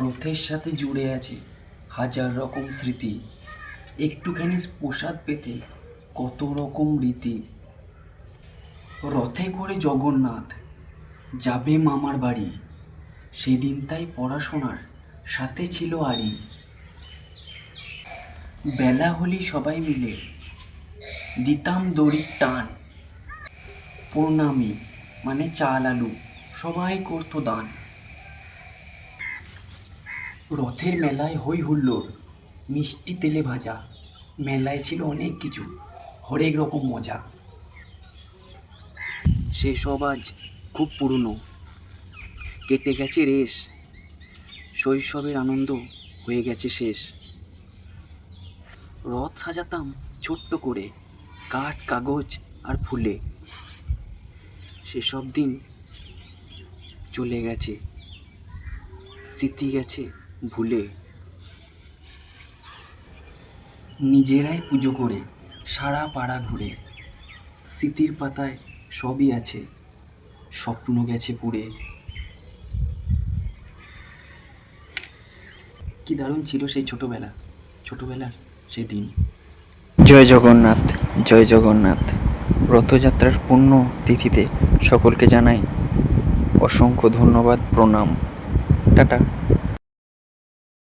রথের সাথে জুড়ে আছে হাজার রকম স্মৃতি। একটুখানি প্রসাদ পেতে কত রকম রীতি। রথে করে জগন্নাথ যাবে মামার বাড়ি, সেদিন তাই পড়াশোনার সাথে ছিল আড়ি। বেলা হলি সবাই মিলে দিতাম দড়ির টান, প্রণামী মানে চাল আলু সবাই করতো দান। রথের মেলায় হই হুল্লোড়, মিষ্টি তেলে ভাজা, মেলায় ছিল অনেক কিছু, হরেক রকম মজা। সেসব আজ খুব পুরনো, কেটে গেছে রেশ, শৈশবের আনন্দ হয়ে গেছে শেষ। রথ সাজাতাম ছোট্ট করে কাঠ কাগজ আর ফুলে, সেসব দিন চলে গেছে, স্মৃতি গেছে ভুলে। নিজেরাই পুজো করে সারা পাড়া ঘুরে, স্মৃতির পাতায় সবই আছে, স্বপ্ন গেছে পুড়ে। কি দারুণ ছিল সেই ছোটবেলার সেই দিন। জয় জগন্নাথ, জয় জগন্নাথ। রথযাত্রার পূর্ণ তিথিতে সকলকে জানাই অসংখ্য ধন্যবাদ, প্রণাম, টাটা।